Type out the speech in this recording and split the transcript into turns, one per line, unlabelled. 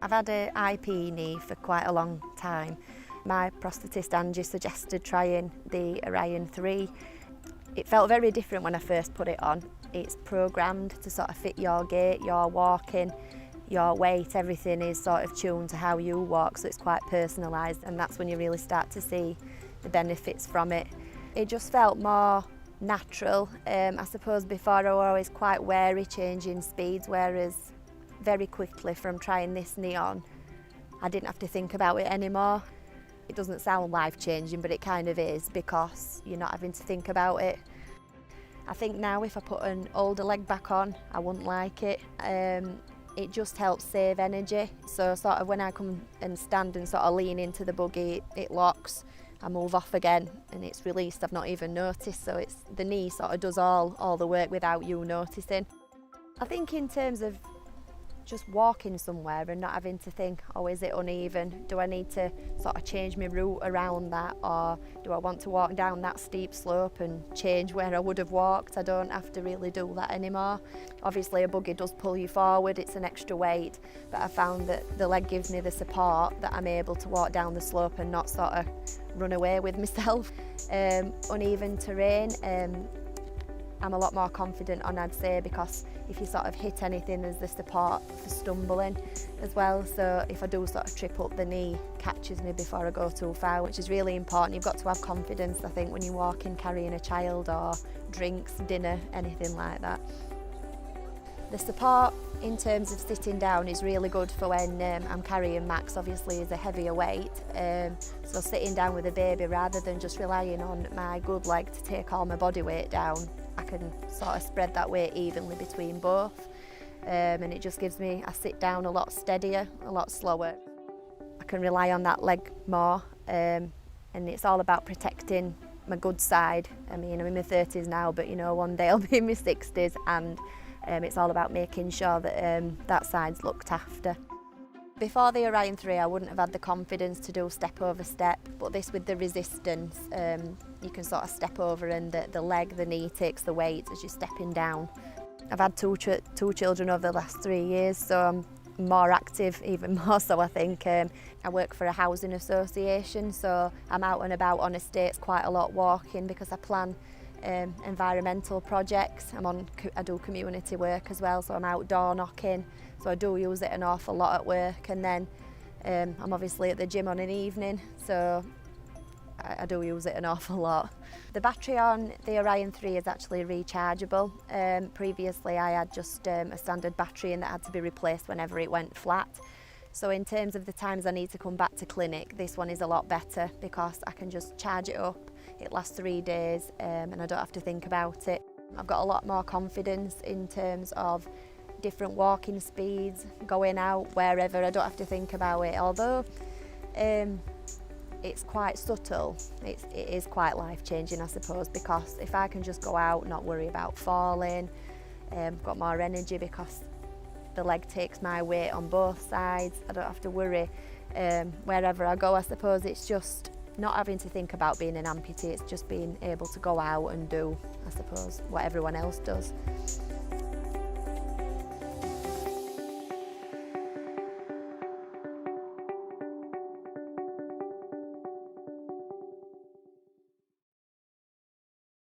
I've had an IP knee for quite a long time. My prosthetist Angie suggested trying the Orion3. It felt very different when I first put it on. It's programmed to sort of fit your gait, your walking, your weight, everything is sort of tuned to how you walk, so it's quite personalised, and that's when you really start to see the benefits from it. It just felt more natural. I suppose before I was always quite wary changing speeds, whereas very quickly from trying this knee on, I didn't have to think about it anymore. It doesn't sound life-changing, but it kind of is because you're not having to think about it. I think now if I put an older leg back on, I wouldn't like it. It just helps save energy. So sort of when I come and stand and sort of lean into the buggy, it locks, I move off again and it's released. I've not even noticed, so the knee sort of does all the work without you noticing. I think in terms of just walking somewhere and not having to think, oh, is it uneven? Do I need to sort of change my route around that, or do I want to walk down that steep slope and change where I would have walked? I don't have to really do that anymore. Obviously a buggy does pull you forward, it's an extra weight, but I found that the leg gives me the support that I'm able to walk down the slope and not sort of run away with myself. Uneven terrain, I'm a lot more confident on, I'd say, because if you sort of hit anything, there's the support for stumbling as well. So if I do sort of trip up, the knee catches me before I go too far, which is really important. You've got to have confidence, I think, when you're walking, carrying a child or drinks, dinner, anything like that. The support in terms of sitting down is really good for when I'm carrying Max, obviously is a heavier weight. So sitting down with a baby, rather than just relying on my good leg to take all my body weight down, I can sort of spread that weight evenly between both, and it just gives me, I sit down a lot steadier, a lot slower. I can rely on that leg more, and it's all about protecting my good side. I mean, I'm in my 30s now, but you know, one day I'll be in my 60s, and it's all about making sure that that side's looked after. Before the Orion3, I wouldn't have had the confidence to do step over step, but this with the resistance, you can sort of step over and the leg, the knee takes the weight as you're stepping down. I've had two children over the last 3 years, so I'm more active, even more so I think. I work for a housing association, so I'm out and about on estates quite a lot walking because I plan environmental projects. I do community work as well, so I'm outdoor knocking, so I do use it an awful lot at work, and then I'm obviously at the gym on an evening, so I do use it an awful lot. The battery on the Orion3 is actually rechargeable. Previously I had just a standard battery and that had to be replaced whenever it went flat. So in terms of the times I need to come back to clinic, this one is a lot better because I can just charge it up. It lasts 3 days and I don't have to think about it. I've got a lot more confidence in terms of different walking speeds, going out wherever, I don't have to think about it. Although it's quite subtle, it is quite life-changing, I suppose, because if I can just go out, not worry about falling, got more energy because the leg takes my weight on both sides, I don't have to worry wherever I go. I suppose it's just not having to think about being an amputee, it's just being able to go out and do, I suppose, what everyone else does.